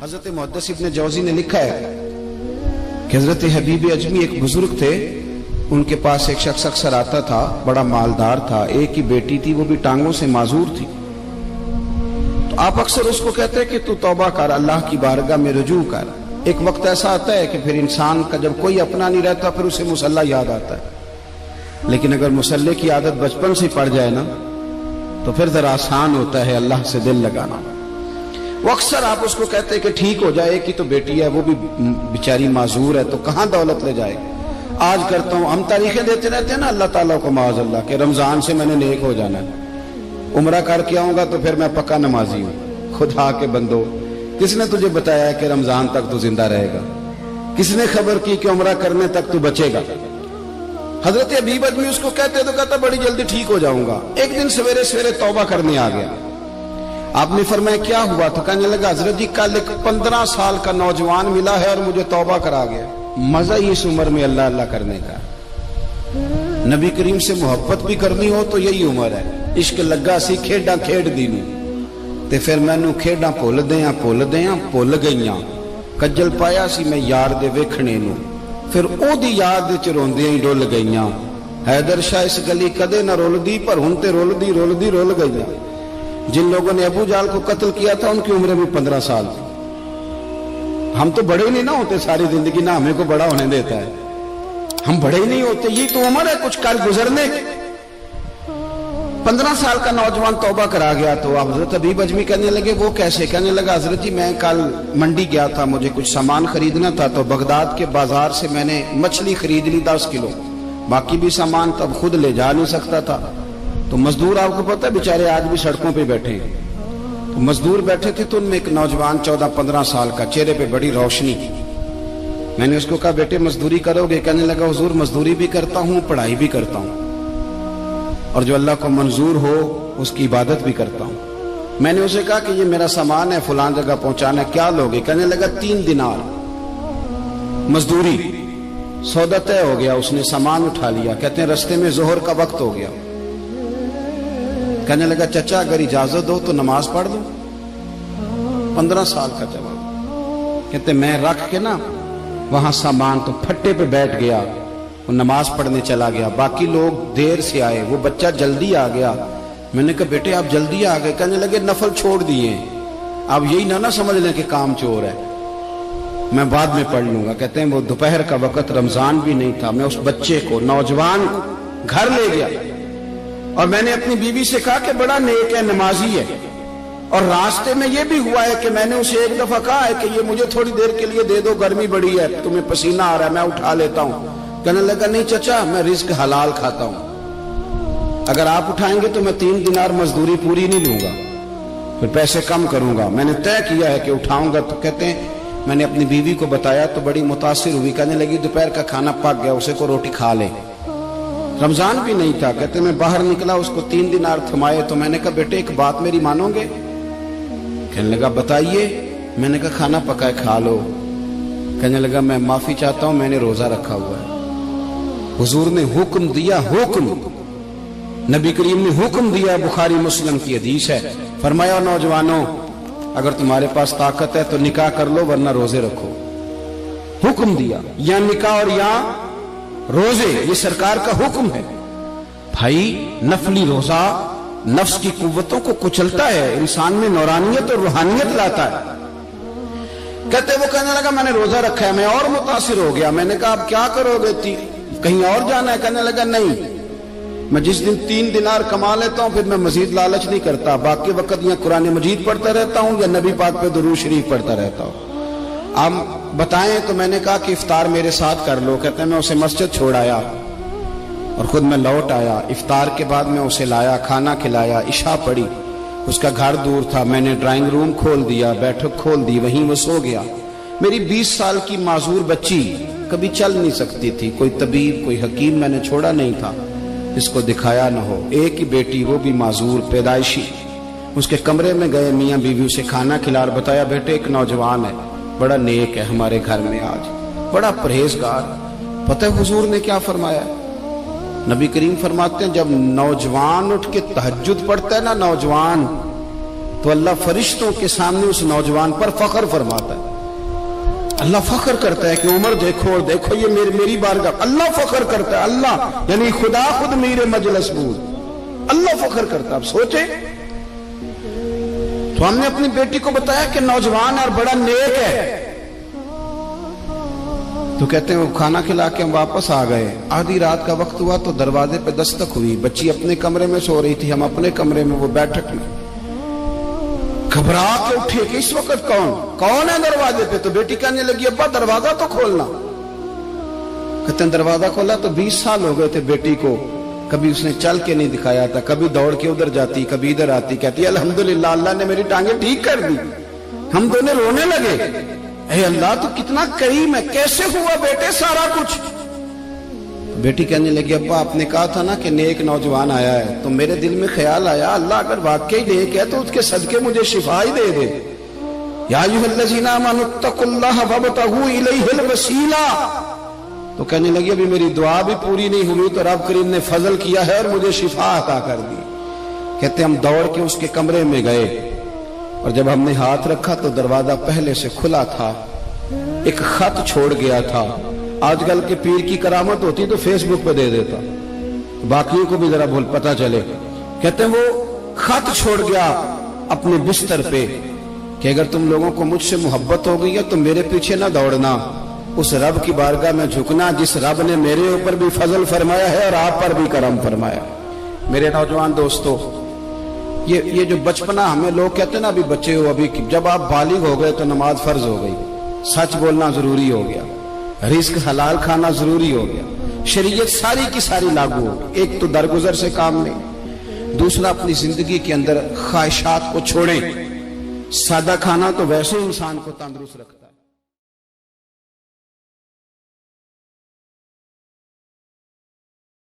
حضرت محدث ابن جوزی نے لکھا ہے کہ حضرت حبیب اجمی ایک بزرگ تھے، ان کے پاس ایک شخص اکثر آتا تھا، بڑا مالدار تھا، ایک ہی بیٹی تھی، وہ بھی ٹانگوں سے معذور تھی۔ تو آپ اکثر اس کو کہتے کہ تو توبہ کر، اللہ کی بارگاہ میں رجوع کر۔ ایک وقت ایسا آتا ہے کہ پھر انسان کا جب کوئی اپنا نہیں رہتا پھر اسے مصلی یاد آتا ہے، لیکن اگر مصلی کی عادت بچپن سے پڑ جائے نا تو پھر ذرا آسان ہوتا ہے اللہ سے دل لگانا۔ وہ اکثر آپ اس کو کہتے ہیں کہ ٹھیک ہو جائے کہ تو بیٹی ہے، وہ بھی بیچاری معذور ہے، تو کہاں دولت لے جائے۔ آج کرتا ہوں، ہم تاریخیں دیتے رہتے ہیں نا اللہ تعالیٰ کو معاذ اللہ کہ رمضان سے میں نے نیک ہو جانا ہے، عمرہ کر کے آؤں گا تو پھر میں پکا نمازی ہوں۔ خدا کے بندو، کس نے تجھے بتایا کہ رمضان تک تو زندہ رہے گا؟ کس نے خبر کی کہ عمرہ کرنے تک تو بچے گا؟ حضرت حبیب اجمی اس کو کہتے تو کہتا بڑی جلدی ٹھیک ہو جاؤں گا۔ ایک دن سویرے سویرے توبہ کرنے آ گیا۔ آپ نے فرمایا کیا ہوا؟ تو کہنے لگا حضرت جی کل ایک 15 سال کا نوجوان ملا ہے اور مجھے توبہ کرا گیا۔ مزہ ہی اس عمر میں اللہ اللہ کرنے کا، نبی کریم سے محبت بھی کرنی ہو تو یہی عمر ہے۔ عشق لگا سی کھیڈاں کھیڈ دی نوں تے پھر مینوں کھیڈاں بھول گئیاں، کجل پایا سی میں یار دے ویکھنے نوں، پھر او دی یاد وچ روندیاں ہی ڈول گئیاں۔ حیدر شاہ اس گلی کدے نہ رول دی پر ہن تے رول دی رول گئیاں۔ جن لوگوں نے ابو جال کو قتل کیا تھا ان کی عمریں بھی 15 سال تھی۔ ہم تو بڑے ہی نہیں نہ ہوتے ساری زندگی، نہ ہمیں کو بڑا ہونے دیتا ہے، ہم بڑے ہی نہیں ہوتے، یہ تو عمر ہے کچھ کر گزرنے۔ 15 سال کا نوجوان توبہ کرا گیا تو حضرت حبیب اجمی کہنے لگے وہ کیسے؟ کہنے لگا حضرت جی میں کل منڈی گیا تھا، مجھے کچھ سامان خریدنا تھا، تو بغداد کے بازار سے میں نے مچھلی خرید لی 10 کلو، باقی بھی سامان تب خود لے جا نہیں سکتا تھا۔ تو مزدور آپ کو پتہ ہے بیچارے آج بھی سڑکوں پہ بیٹھے ہیں، تو مزدور بیٹھے تھے تو ان میں ایک نوجوان 14-15 سال کا، چہرے پہ بڑی روشنی۔ میں نے اس کو کہا بیٹے مزدوری کرو گے؟ کہنے لگا حضور مزدوری بھی کرتا ہوں، پڑھائی بھی کرتا ہوں، اور جو اللہ کو منظور ہو اس کی عبادت بھی کرتا ہوں۔ میں نے اسے کہا کہ یہ میرا سامان ہے فلان جگہ پہنچانا، کیا لوگے؟ کہنے لگا 3 دینار مزدوری۔ سودا طے ہو گیا، اس نے سامان اٹھا لیا۔ کہتے ہیں رستے میں ظہر کا وقت ہو گیا، کہنے لگا چچا اگر اجازت ہو تو نماز پڑھ دو۔ 15 سال کا جواب۔ کہتے میں رکھ کے نا وہاں سامان تو پھٹے پہ بیٹھ گیا، وہ نماز پڑھنے چلا گیا، باقی لوگ دیر سے آئے، وہ بچہ جلدی آ گیا۔ میں نے کہا بیٹے آپ جلدی آ گئے؟ کہنے لگے نفل چھوڑ دیے، آپ یہی نہ سمجھ لیں کہ کام چور ہے، میں بعد میں پڑھ لوں گا۔ کہتے ہیں وہ دوپہر کا وقت، رمضان بھی نہیں تھا، میں اس بچے کو نوجوان کو گھر لے گیا اور میں نے اپنی بیوی سے کہا کہ بڑا نیک ہے، نمازی ہے، اور راستے میں یہ بھی ہوا ہے کہ میں نے اسے ایک دفعہ کہا ہے کہ یہ مجھے تھوڑی دیر کے لیے دے دو، گرمی بڑی ہے، تمہیں پسینہ آ رہا ہے، میں اٹھا لیتا ہوں۔ کہنے لگا نہیں چچا میں رزق حلال کھاتا ہوں، اگر آپ اٹھائیں گے تو میں 3 دینار مزدوری پوری نہیں لوں گا، پھر پیسے کم کروں گا، میں نے طے کیا ہے کہ اٹھاؤں گا۔ تو کہتے ہیں میں نے اپنی بیوی کو بتایا تو بڑی متاثر ہوئی، کہنے لگی دوپہر کا کھانا پک گیا، اسے کو روٹی کھا لے، رمضان بھی نہیں تھا۔ کہتے میں باہر نکلا، اس کو 3 دینار تھمائے، تو میں نے کہا بیٹے ایک بات میری مانو گے؟ کہنے لگا بتائیے۔ میں نے کہا کھانا پکائے کھا لو۔ کہنے لگا میں معافی چاہتا ہوں، میں نے روزہ رکھا ہوا ہے۔ حضور نے حکم دیا، حکم نبی کریم نے حکم دیا، بخاری مسلم کی حدیث ہے، فرمایا نوجوانوں اگر تمہارے پاس طاقت ہے تو نکاح کر لو ورنہ روزے رکھو۔ حکم دیا، یا نکاح اور یا روزے، یہ سرکار کا حکم ہے۔ بھائی نفلی روزہ نفس کی قوتوں کو کچلتا ہے، انسان میں نورانیت اور روحانیت لاتا ہے۔ کہتے وہ کہنے لگا میں نے روزہ رکھا ہے، میں اور متاثر ہو گیا۔ میں نے کہا اب کیا کرو گے؟ کہیں اور جانا ہے؟ کہنے لگا نہیں، میں جس دن 3 دینار کما لیتا ہوں پھر میں مزید لالچ نہیں کرتا، باقی وقت یا قرآن مجید پڑھتا رہتا ہوں یا نبی پاک پہ درود شریف پڑھتا رہتا ہوں۔ آپ بتائیں؟ تو میں نے کہا کہ افطار میرے ساتھ کر لو۔ کہتے ہیں میں اسے مسجد چھوڑ آیا اور خود میں لوٹ آیا۔ افطار کے بعد میں اسے لایا، کھانا کھلایا، عشاء پڑھی، اس کا گھر دور تھا، میں نے ڈرائنگ روم کھول دیا، بیٹھک کھول دی، وہیں وہ سو گیا۔ میری 20 سال کی معذور بچی کبھی چل نہیں سکتی تھی، کوئی طبیب کوئی حکیم میں نے چھوڑا نہیں تھا جس کو دکھایا نہ ہو۔ ایک ہی بیٹی، وہ بھی معذور پیدائشی، اس کے کمرے میں گئے، میاں بیوی اسے کھانا کھلا اور بتایا بیٹے ایک نوجوان ہے، بڑا نیک ہے، ہمارے گھر میں آج بڑا پرہیزگار۔ پتہ ہے حضور نے کیا فرمایا؟ نبی کریم فرماتے ہیں جب نوجوان اٹھ کے تہجد پڑھتا ہے نا، نوجوان تو اللہ فرشتوں کے سامنے اس نوجوان پر فخر فرماتا ہے. اللہ فخر کرتا ہے کہ عمر دیکھو اور دیکھو یہ میری بارگاہ. اللہ فخر کرتا ہے, اللہ یعنی خدا خود میرے مجلس بود, اللہ فخر کرتا ہے. اب سوچے تو ہم نے اپنی بیٹی کو بتایا کہ نوجوان اور بڑا نیک ہے, تو کہتے ہیں وہ کھانا کھلا کے ہم واپس آ گئے. آدھی رات کا وقت ہوا تو دروازے پہ دستک ہوئی. بچی اپنے کمرے میں سو رہی تھی, ہم اپنے کمرے میں, وہ بیٹھک میں. گھبرا کے اٹھے کہ اس وقت کون ہے دروازے پہ؟ تو بیٹی کہنے لگی ابا دروازہ تو کھولنا. کہتے ہیں دروازہ کھولا تو 20 سال ہو گئے تھے بیٹی کو, کبھی اس نے چل کے نہیں دکھایا تھا, کبھی دوڑ کے ادھر جاتی کبھی ادھر آتی. کہتی الحمدللہ اللہ نے میری ٹانگیں ٹھیک کر دی. ہم دونوں رونے لگے, اے اللہ تو کتنا کریم ہے, کیسے ہوا بیٹے سارا کچھ؟ بیٹی کہنے لگی ابا آپ نے کہا تھا نا کہ نیک نوجوان آیا ہے, تو میرے دل میں خیال آیا اللہ اگر واقعی نیک ہے تو اس کے صدقے مجھے شفا ہی دے دے. یا ایھا الذین آمنوا اتقوا اللہ وابتغوا الیہ الوسیلہ. تو کہنے لگی ابھی میری دعا بھی پوری نہیں ہوئی تو رب کریم نے فضل کیا ہے اور مجھے شفا عطا کر دی. کہتے ہم دوڑ کے اس کے کمرے میں گئے اور جب ہم نے ہاتھ رکھا تو دروازہ پہلے سے کھلا تھا, ایک خط چھوڑ گیا تھا. آج کل کے پیر کی کرامت ہوتی تو فیس بک پہ دے دیتا, باقیوں کو بھی ذرا پتہ چلے. کہتے ہیں وہ خط چھوڑ گیا اپنے بستر پہ کہ اگر تم لوگوں کو مجھ سے محبت ہو گئی ہے تو میرے پیچھے نہ دوڑنا, اس رب کی بارگاہ میں جھکنا جس رب نے میرے اوپر بھی فضل فرمایا ہے اور آپ پر بھی کرم فرمایا. میرے نوجوان دوستو, یہ جو بچپنا ہمیں لوگ کہتے ہیں نا ابھی بچے ہو, ابھی جب آپ بالغ ہو گئے تو نماز فرض ہو گئی, سچ بولنا ضروری ہو گیا, رزق حلال کھانا ضروری ہو گیا, شریعت ساری کی ساری لاگو ہو. ایک تو درگزر سے کام لیں, دوسرا اپنی زندگی کے اندر خواہشات کو چھوڑیں. سادہ کھانا تو ویسے انسان کو تندرست رکھتا ہے.